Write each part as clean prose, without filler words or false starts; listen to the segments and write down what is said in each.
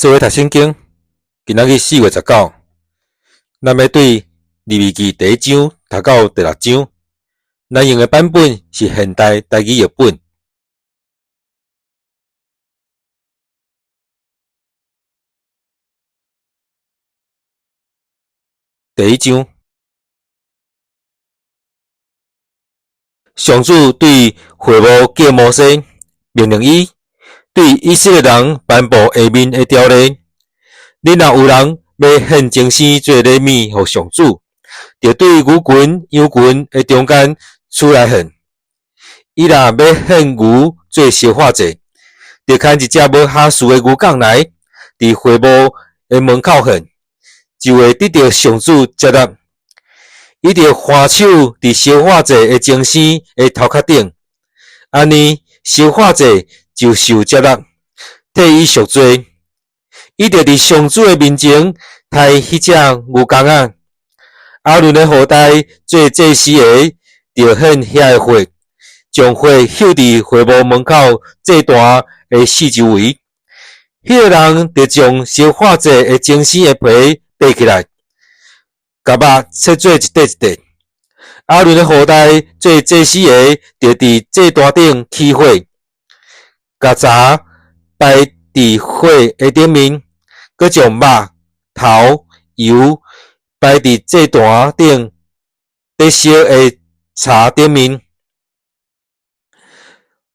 做伙读圣经，今仔日4月19，咱要对利未记第1章读到第6章。咱用的版本是现代台语译本。第1章，上主对会幕叫摩西，命令伊对以色列人颁布下面的条例：你若有人要献精生做礼物给上主，就对牛群、羊群的中间取来献。伊若要献牛做烧化祭，就牵一只无哈数的牛犅来，伫会幕的门口献，就会得到上主接纳。伊就换手伫烧化祭的精生的头壳顶，安尼烧化祭就受接纳，替伊赎罪。伊就伫上主的面前杀迄只牛犅仔。阿伦的后代做祭司的，就献遐的血，将血丢伫会幕门口祭坛的四周围。迄个人就将烧化祭的精生的皮拔起来，甲肉切做一块一块。阿伦的后代做祭司的，就伫祭坛顶起火，甲杂摆伫火的顶面，佮将肉、头、油摆伫祭坛顶在烧的柴顶面。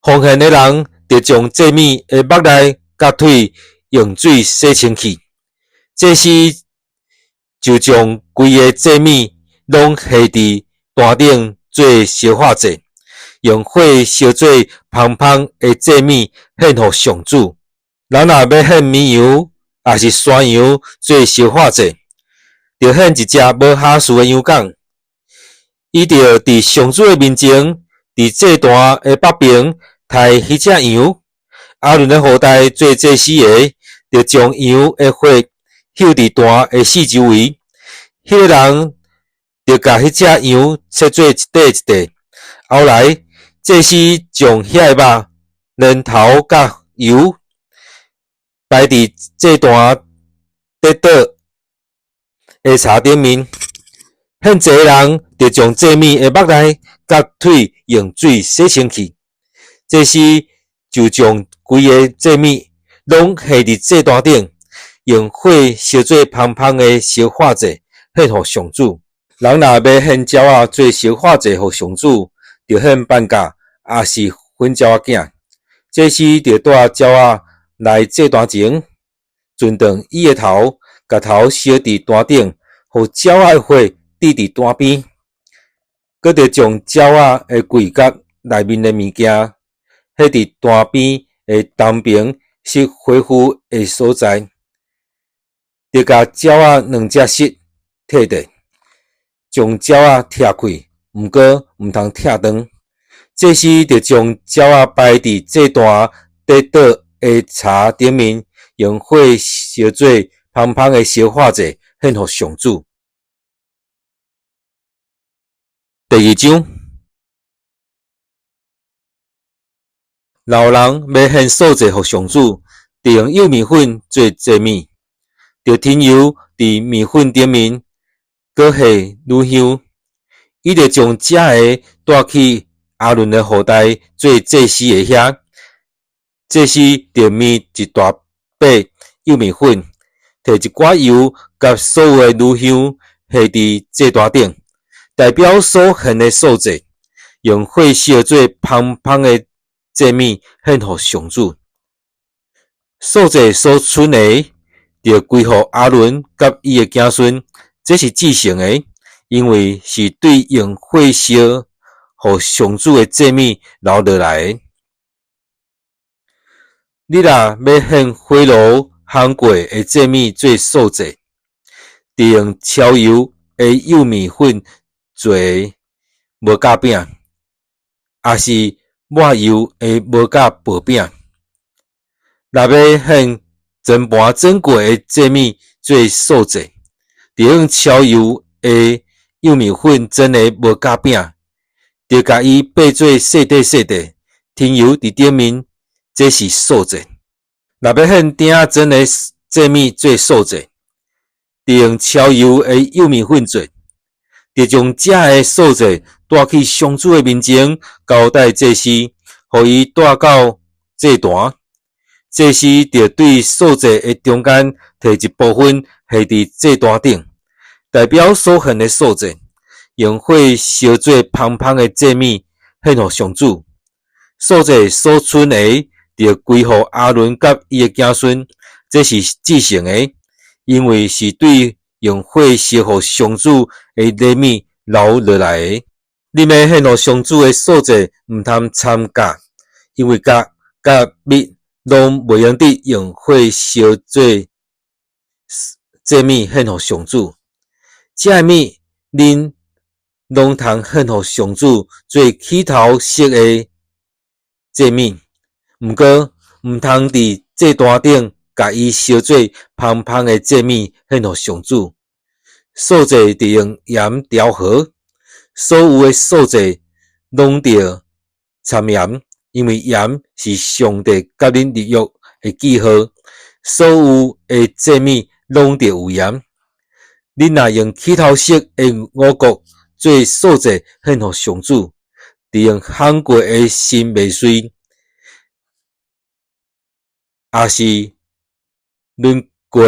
奉献的人就将祭物的肉内甲腿用水洗清气，祭司就将规个祭物拢下伫坛顶做烧化祭，用火烧做芳芳的祭物献给上主。人若要献绵羊也是山羊做烧化祭，就献一只无哈数的羊犅，伊就伫上主的面前，伫祭坛的北边杀迄只羊。阿伦的后代做祭司的，就将羊的血丢伫坛的四周围。迄个人就甲迄只羊切做一块一块。后来祭司将遐个肉、人头甲油摆伫祭坛得倒的柴顶面。献祭的人就将祭物的肉内甲腿用水洗清气，祭司就将规个祭物拢下伫祭坛顶，用火烧做芳芳的烧化祭，献给上主。人若要献鸟仔做烧化祭给上主，就献斑甲，也是粉鸟仔囝。祭司就带鸟仔来祭坛前，顺长伊的头，甲头烧伫坛顶，互鸟仔的血滴伫坛边。佮着将鸟仔的龟甲内面的物件，迄伫坛边的东边是恢复的所在，就甲鸟仔两只翅摕倒，将鸟仔拆开，毋过毋通拆长。祭司就将鸟仔摆伫祭坛得倒的柴顶面，用火烧做芳芳的烧化祭，献给上主。第2章，若有人要献素祭给上主，就用幼米粉做祭物，就添油伫米粉顶面，搁下乳香。伊就将这个带去阿伦的后代做祭司的遐。祭司就搣一大把幼米粉，摕一寡油甲所有的乳香下伫祭坛顶，代表所献的素祭，用火烧做芳芳的祭物献给上主。素祭所剩的，就归予阿伦甲伊的子孙，这是至圣的，因为是对用火烧予上主的祭物留落来的。你若要献火炉烘过的祭物做素祭，就用超油的幼米粉做无甲饼，也是抹油的无甲薄饼。若要献全盘整过的祭物做素祭，就用超油的幼米粉蒸的无甲饼，就甲伊掰做细块细块，添油伫顶面，这是素祭。若要献鼎仔蒸的祭物做素祭，利用超油的幼米粉做，就将这个素祭带去上主的面前，交代祭司，予伊带到祭坛。祭司就对素祭的中间摕一部分下伫祭坛顶，代表所献的素祭，用火烧做芳芳的祭物献予上主。素祭所剩的，就归予阿伦甲伊的子孙，这是继承的，因为是对用火烧予上主的礼物留落来的。你要献予上主的素祭，毋通掺假，因为假甲蜜拢袂用得用火烧做祭物献予上主。这个物恁拢通献予上主做起头色的祭物，毋过毋通伫祭坛顶甲伊烧做芳芳的祭物献予上主。素祭就用盐调和，所有的素祭拢着掺盐，因为盐是上帝甲恁立约的记号。所有的祭物拢着有盐。恁若用起头色的五穀做素祭献予上主，利用烘过的新麦穗，也是润过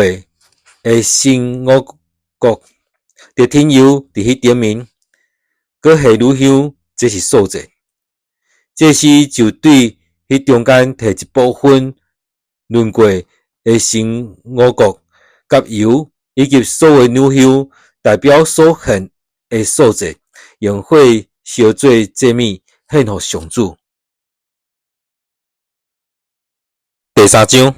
的新五穀，着添油伫迄顶面，搁下乳香，这是素祭。祭司就对迄中间摕一部分润过的新五穀、甲油以及所有乳香，代表所献的素祭，用火烧做祭物献予上主。第三章，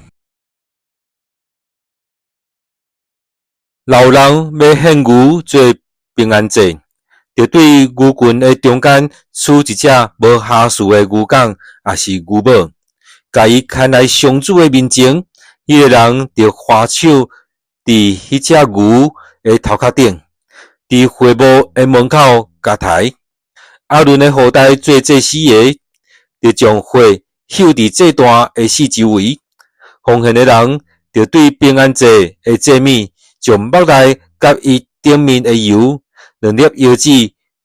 老人要献牛做平安祭，就对牛群的中间取一只无瑕疵的牛犅，也是牛母，甲伊牵来上主的面前。迄个人就花手伫迄只牛的头壳顶，伫会幕的门口夹抬。阿伦的后代做祭司的，就将火烧伫祭坛的四周围。奉献的人就对平安祭的祭物，将麦内甲伊顶面的油、2粒腰子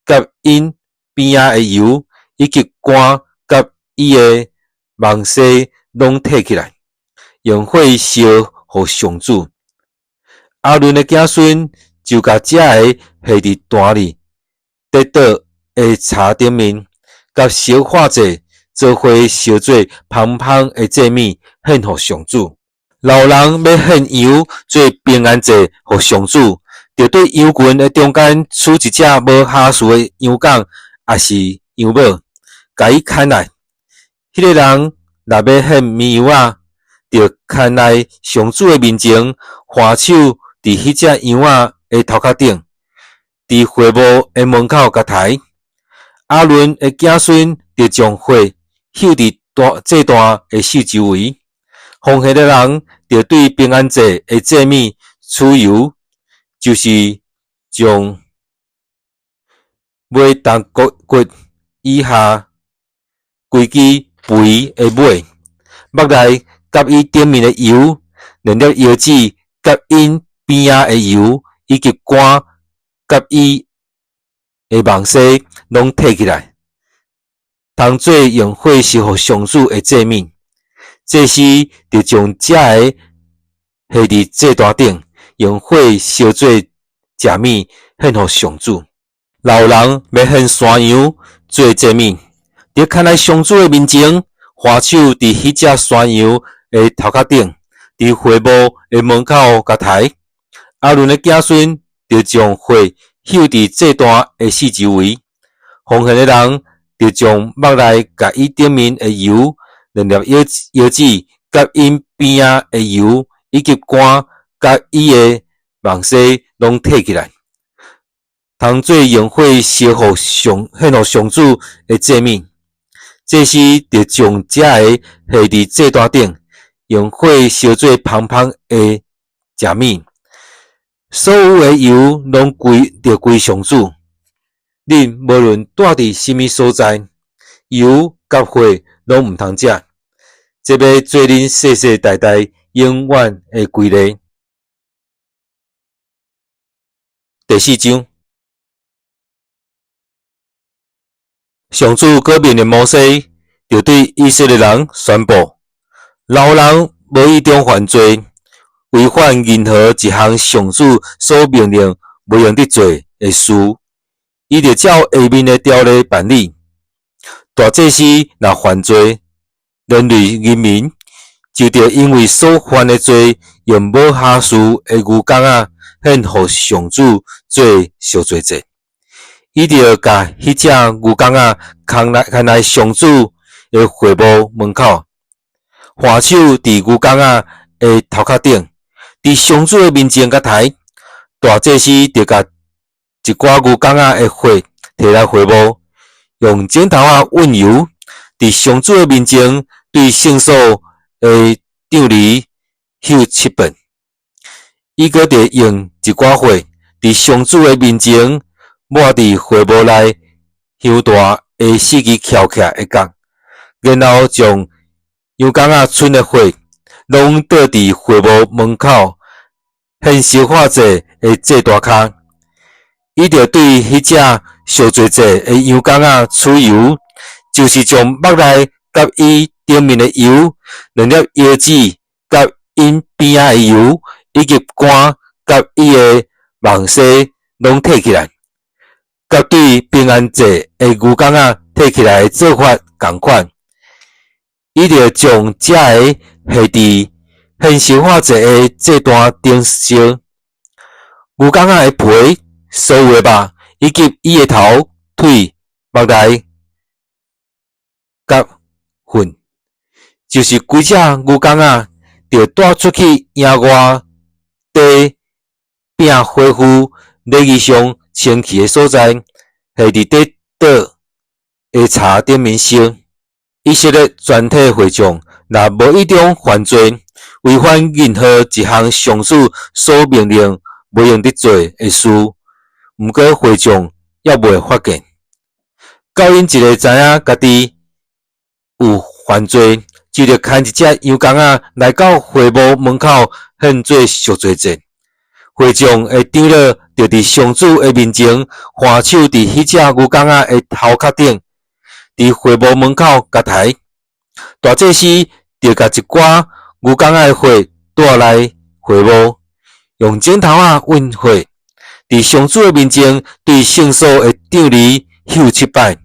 甲因边仔的油，以及肝甲伊的毛细拢摕起来，用火烧予上主。阿伦的子孙就甲这个下伫坛里，得倒的柴顶面，甲烧化祭做伙烧做芳芳的祭物献予上主。老人要献羊做平安祭予上主，就对羊群的中间取一只无瑕疵的羊犅，也是羊母，甲伊牵来。迄个人若要献绵羊仔，就牵来上主的面前，花手伫迄只羊仔的头壳顶，伫会幕的门口夹抬。阿伦的子孙就将火烧伫祭坛的四周围。奉献的人就对平安祭的祭物取油，就是将尾当骨以下规支肥的尾，麦内甲伊顶面的油、2粒腰子甲因边仔的油，以及肝甲伊的毛细拢摕起来，当做用火烧予上主的祭物。祭司就将这个下伫祭坛顶，用火烧做食物献予上主。老人要献山羊做祭物，就牵来上主的面前，花手伫迄只山羊的头壳顶，伫会幕的门口夹抬。阿伦的子孙就将火烧伫祭坛的四周围。奉献的人就将麦内甲伊顶面的油、2粒腰子甲因边仔的油，以及肝甲伊的毛细拢摕起来，当做用火烧献予上主的祭物。祭司就将这个下伫祭坛顶，用火烧做芳芳的食物。所有的油拢归上主。恁无论住伫什么所在，油甲火拢毋通食。这要做恁世世代代永永远的规例。第4章，上主革命的摩西就对以色列人宣布：老人无意中犯罪，违反任何一项上主所命令不用得做的事，伊就照下面的条例办理。大祭司若犯罪，人类人民就着因为所犯的罪，用无下数的牛公仔献予上主做赎罪祭。伊就甲迄只牛公仔牵来上主的会幕门口，换手伫牛公仔的头壳顶，伫上主的面前甲抬。大祭司就甲一寡牛公仔的血摕来会幕，用剪头混油，伫上主的面前对圣所的帐篱朽7遍。伊阁着用一寡血伫上主的面前抹伫会幕内香大的4支翘起来的角，然后将羊公仔剩的血拢倒伫会幕门口献烧化祭的祭坛骹。伊就对迄只赎罪祭的羊公仔取油，就是将目内甲伊顶面的油、2粒椰子甲因边仔的油，以及肝甲伊的梦西拢摕起来，甲对平安祭的牛公仔摕起来的做法同款。伊就将这个下伫献烧化祭的祭坛顶烧。牛公仔的皮、所有的肉，以及伊的头、腿、目内甲粪，就是规只牛公仔，就带出去野外地摒恢复礼仪上清气的所在，下伫地岛的柴顶面烧。以色列全体会众若无意中犯罪，违反任何一项上主所命令不用得做的事，毋过会众也未发现。到因一个知影家己有犯罪，就着牵一只羊公仔来到会幕门口献做赎罪祭。会众会长老就伫上主的面前，换手伫迄只牛公仔的头壳顶，伫会幕门口甲抬。大祭司就甲一寡牛公仔的血带来会幕，用剪头混血，伫上主的面前对圣所的帐篱朽7摆。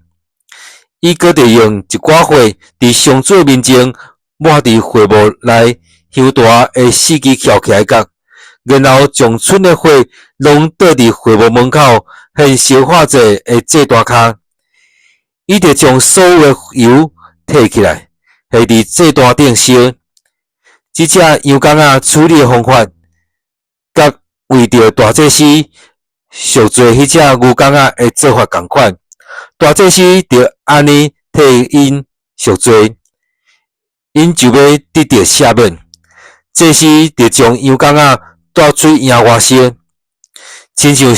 伊阁着用一寡血伫上主的面前抹伫会幕内香大的4支翘起来角，然后将剩的血拢倒伫会幕门口献烧化祭的祭坛骹。伊就将所有的油摕起来，下伫祭坛顶烧。即只羊公仔处理的方法，甲为着大祭司赎罪迄只牛公仔的做法同款。大祭司就安尼替因赎罪，因就要得到赦免。祭司就将羊公仔带出野外烧，亲像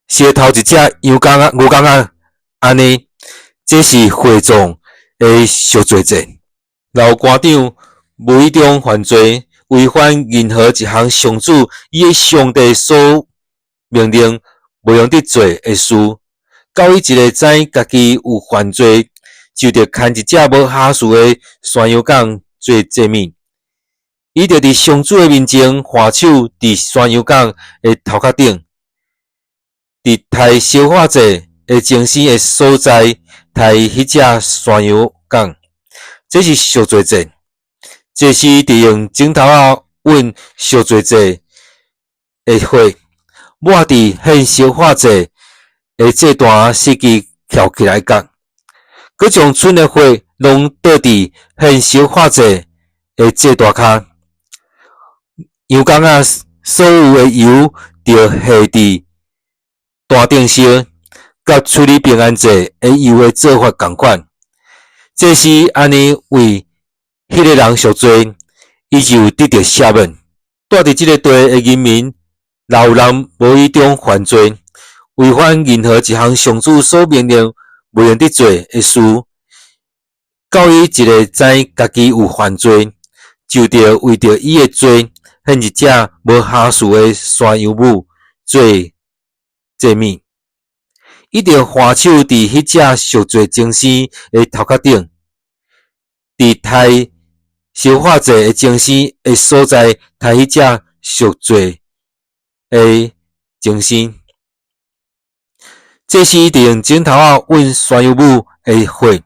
烧头一只牛公仔安尼。这是会众的赎罪祭。老官长无意中犯罪，违反任何一项上主伊的上帝所命令不用得做的事。到伊一个知家己有犯罪，就着牵一只无下数的山羊羔做祭物。伊就伫上主的面前换手伫山羊羔的头壳顶，伫抬烧化祭的精神的所在，抬迄只山羊羔，这是赎罪祭。祭司就用指头混赎罪祭的血，抹伫献烧化祭的祭坛4支翘起来角，佮将剩的血拢倒伫献烧化祭的祭坛骹。羊公仔所有的油就下伫坛顶烧，甲处理平安祭的油的做法同款。这是安尼为迄个人赎罪，伊就得到赦免。住伫即个地的人民，若有人无意中犯罪，违反任何一项上主所命令不用得做的事，到伊一个知家己有犯罪，就着为着伊诶罪，向一只无下属诶山羊母做祭物。伊着换手伫迄只赎罪精神诶头壳顶，伫抬烧化祭诶精神诶所在，抬迄只赎罪诶精神。这时，着用指头仔吻山羊母诶血，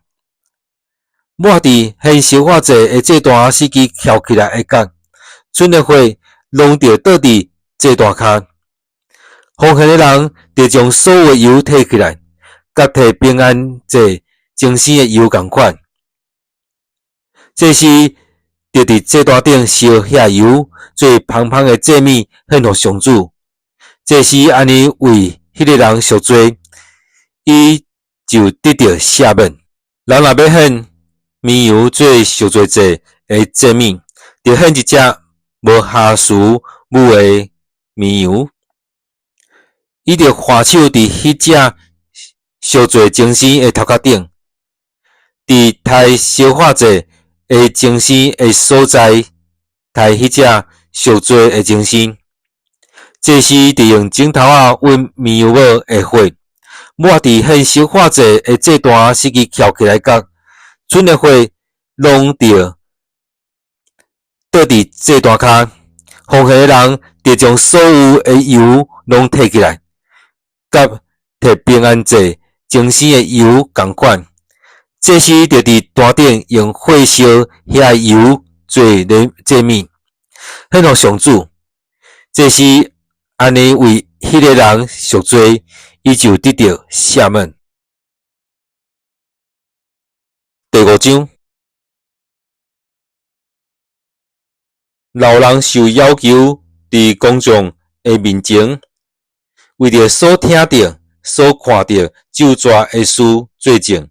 抹伫献烧化祭诶祭坛司机翘起来诶角，剩诶血拢着倒伫祭坛骹。奉献诶人着将所有诶油摕起来，甲摕平安祭精神诶油共款。这时，着伫祭坛顶烧遐油，做芳芳诶祭物献互上主。这时，安尼为迄个人赎罪，伊就得到赦免。人若要献绵羊做赎罪祭诶祭物，着献一只无下属母诶绵羊。伊着换手伫迄只赎罪精神诶头壳顶，伫抬烧化祭诶精神诶所在，抬迄只赎罪诶精神。这时，着用指头仔吻绵羊母诶血，抹伫献烧化祭诶祭坛司机翘起来角，剩诶血拢着倒伫祭坛骹。奉献诶人着将所有诶油拢摕起来，甲摕平安祭精神诶油共款。这时，着伫坛顶用火烧遐油做祭物，献互上主。这时，安尼为迄个人赎罪，伊就得到赦免。第5章，老人受要求伫公众诶面前，为着所听到、所看到咒诅诶事作证。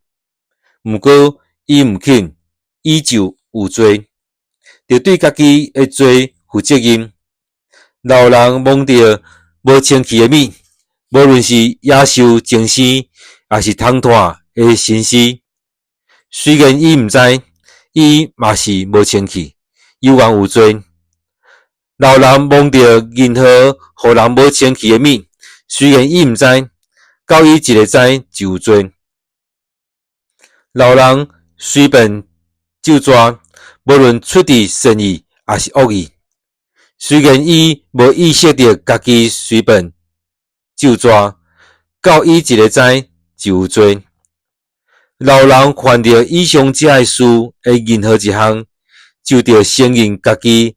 毋过，伊毋肯，伊就有罪，着对家己诶罪负责任。老人摸着无清气诶物，无论是野兽、精尸，也是通炭诶神尸，虽然伊毋知，伊嘛是无清气，有缘有罪。老人摸着任何互人无清气诶物，虽然伊毋知，到伊一个知就有罪。老人随便咒詛，无论出于善意还是恶意。虽然伊无意识到家己随便咒詛，到伊一个知就有罪。老人犯着以上这些事的任何一项，就着承认家己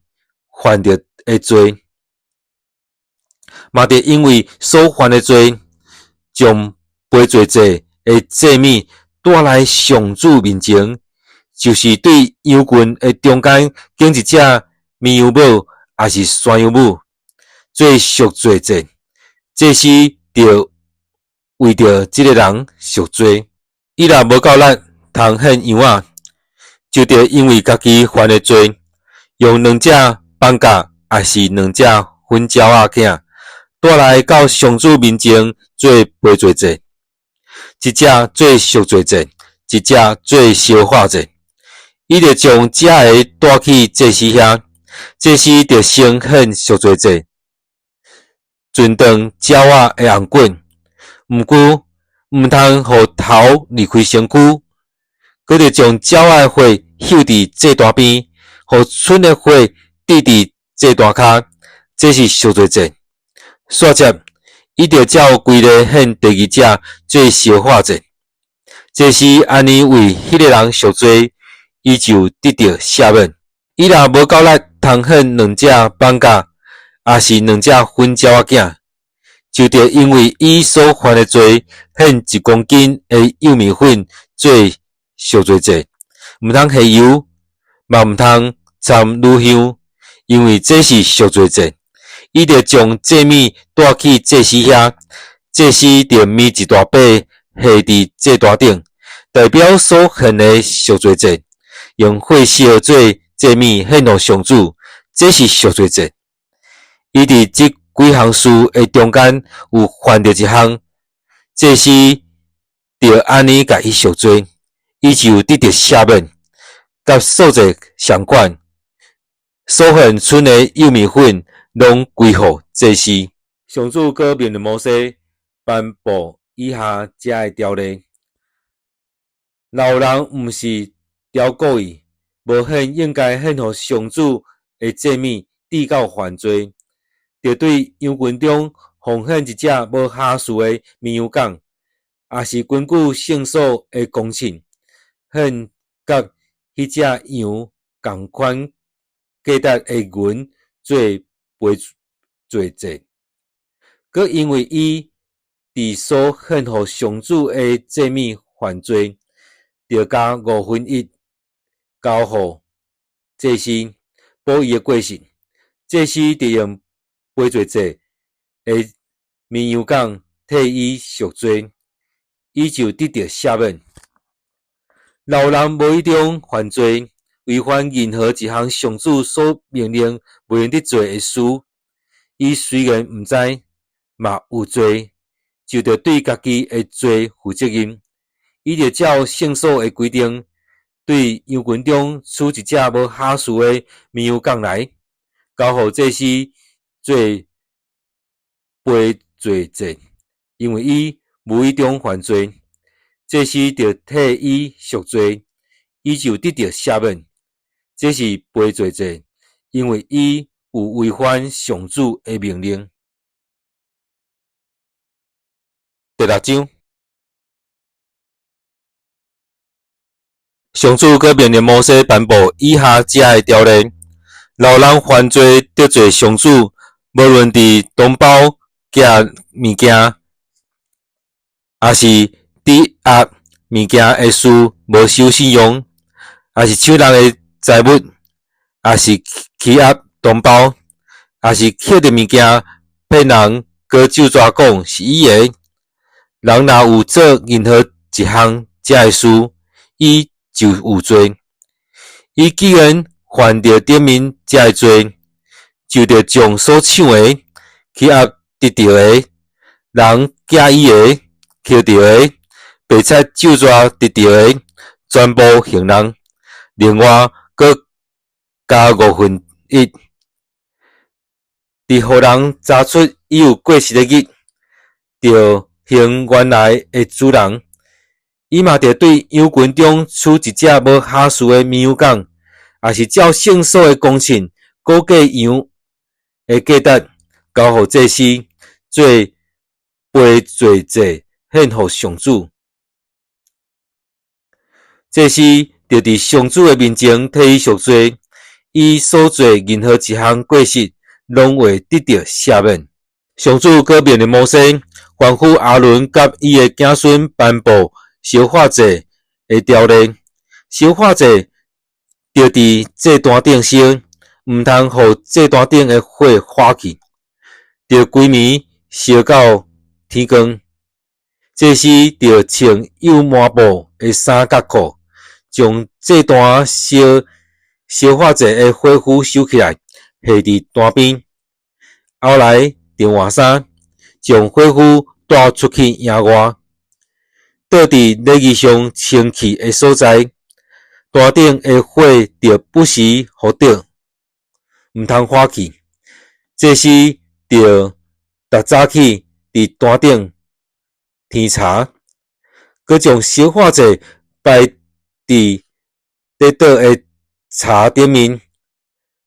犯着的罪，嘛得因为所犯的罪，将赔罪祭的祭物带来上主面前，就是对羊群的中间拣一只绵羊母，也是山羊母，做赎罪祭。这时着为着这个人赎罪。伊若无够力通献羊仔，就着因为家己犯的罪，用2只放假，也是2只粉鸟仔囝，带来到上主面前做赔罪祭。一只做赎罪祭，一只做烧化祭。伊着将这个带去祭司遐，祭司着先献赎罪祭，存当鸟仔的红棍。毋过，毋通互头离开身躯，佮着将鸟仔的血嗅伫祭坛边，互剩的血滴伫祭坛骹，这是赎罪祭。煞接，伊着照规例献第2只做烧化祭。这是安尼为迄个人赎罪，伊就得到赦免。伊若无够力通献2只放假，也是2只粉鸟仔囝，就着因为伊所犯的罪，献1公斤的幼米粉做赎罪祭，毋通下油，嘛毋通掺乳香，因为这是赎罪祭。伊着将祭物带去祭司遐，祭司着搣一大把下伫祭坛顶，代表所献的赎罪祭，用火烧做祭物献互上主，这是赎罪祭。伊伫这几项事的中间有犯着一项，祭司着安尼甲伊赎罪，伊就得到赦免，甲所在上管所幸剩的幼米粉，拢归互祭司。上主阁命令摩西颁布以下这个条例：老人毋是刁故意，无献应该献互上主的祭物，致到犯罪，着对羊群中奉献一只无瑕疵的绵羊犅，也是根据圣所的公称，献甲迄只羊共款价值的银做赔罪祭。佮因为伊伫所献互上主的祭物犯罪，着加1/5交互祭司，保伊的过失。祭司得用赔罪祭的绵羊犅替伊赎罪，伊就得到赦免。老人无意中犯罪，违反任何一项上主所命令不能得做的事，伊虽然毋知，嘛有做，就着对家己的罪负责任。伊着照圣所的规定，对羊群中取一只无瑕疵的绵羊犅来，交互祭司做赔罪祭，因为伊无意中犯罪，祭司着替伊赎罪，伊就得到赦免。这是赔罪祭，因为伊有违反上主的命令。第6章，上主阁命令摩西颁布以下这个条例：老人犯罪得罪上主，无论伫同胞夹物件，也是抵押物件的事无守信用，也是抢人的财物，也是欺压同胞，也是捡着物件骗人，搁就抓讲是伊的。人若有做任何一项这个事，伊就有罪。伊既然犯着顶面这个罪，就得将所抢的、欺压得到的、人假意的、捡到的、白菜就抓得到的，全部还人。另外，搁加1/5，伫互人查出伊有过失的日，着还原来的主人。伊嘛着对羊群中取一只无瑕疵的绵羊犅，也是照圣所的公称，估价羊的价值，交互祭司做赔罪祭，献互上主。祭司着伫上主的面前替伊赎罪，伊所做任何一项过失，拢会得到赦免。上主阁命令摩西，吩咐阿伦甲伊的子孙颁布烧化祭的条例。烧化祭着伫祭坛顶烧，毋通互祭坛顶的火化去，着规暝烧到天光。祭司着穿有抹布的衫甲裤，将祭坛烧化祭的火釜收起来，下伫坛边。后来着换衫，将火釜带出去野外，倒伫礼仪上清气的所在。坛顶的火着不时互着，毋通化去。祭司着逐早起伫坛顶添茶，佮将烧化祭摆伫块倒的茶顶面，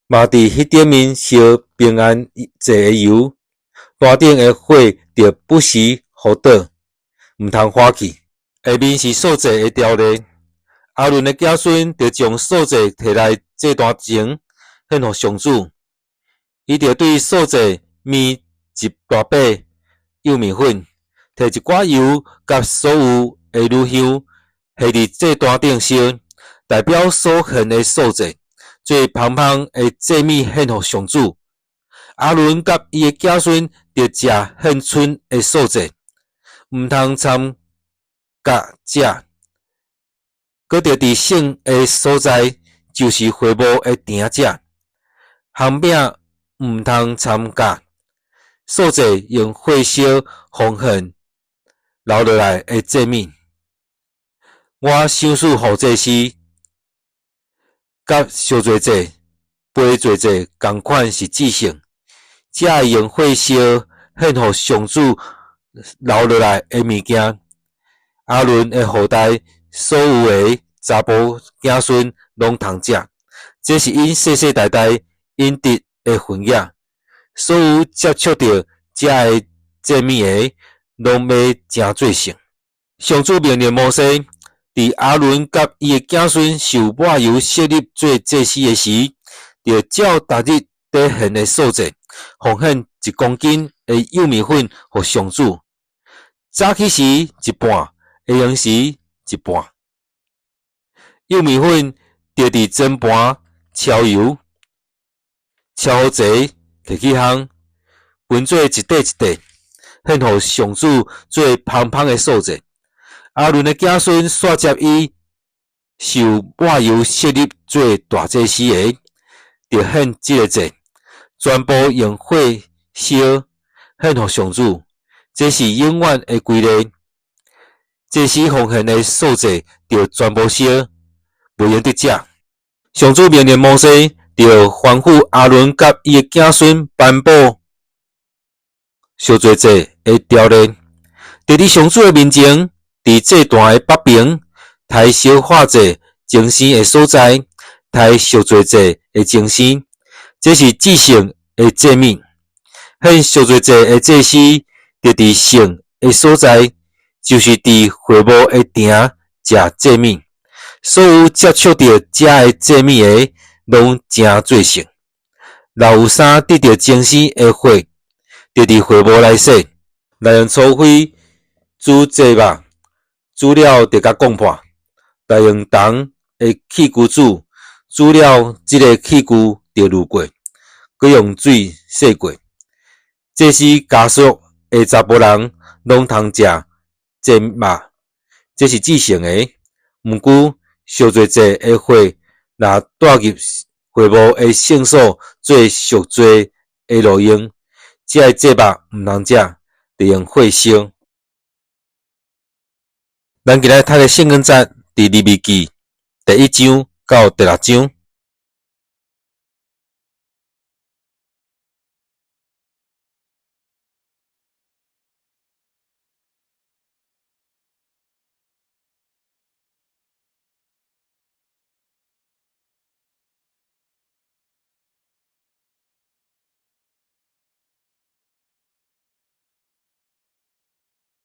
嘛伫迄顶面烧平安祭的油。坛顶的火着不时互倒，毋通化去。下面是素祭的条例。阿伦的子孙着将素祭摕来祭坛前，献互上主。伊着对素祭面一大把幼米粉，摕一寡油，甲所有的乳香下伫祭坛顶烧，代表所献的素祭，做芳芳的祭物献互上主。阿伦甲伊的子孙着食献春的素祭，毋通参甲食。搁着伫圣的所在，就是会幕的埕食。烘饼毋通参甲。素祭用火烧奉献留落来的祭物。我赏赐互祭司，甲赎罪祭，陪做者同款是至圣，才会用火烧献互上主留落来的物件。阿伦的后代所有的查甫子孙拢通食，这是因世世代代因得的份业。所有接触到这个祭物的，拢要诚做圣。上主命令摩西，伫阿伦甲伊的子孙受抹油设立做祭司的时，着照逐日得献的素祭，奉献1公斤的幼米粉予上主。早起时一半，下暝时一半。幼米粉着伫蒸盘超油，超侪摕起烘，分做一块一块，献予上主做芳芳的素祭。阿伦的子孙煞接伊受抹油设立做大祭司的，着献这个祭，全部用火烧献予上主。这是永远的规例。祭司奉献的素祭着全部烧，袂用得食。上主命令摩西，着吩咐阿伦甲伊的子孙颁布赎罪祭的条例，伫伫上主的面前，伫祭坛的北边，抬烧化祭精生的所在，抬赎罪祭的精生，这是至圣的祭物。献赎罪祭的祭司，着伫圣的所在，就是伫会幕的埕食祭物。所有接触到这个祭物的，拢诚做圣。若有衫得到精生的火，着伫会幕内洗，来用粗灰煮祭肉，煮了着甲讲破，来用铜的器具煮，煮了这个器具着滤过，佮用水洗过。这是家属的查甫人拢通食祭肉，这是至圣的。毋过赎罪祭的火若带入会幕的圣所做赎罪的路用，这个祭肉毋通食，得用火烧。咱今日读的圣经节伫利未记第1章到第6章。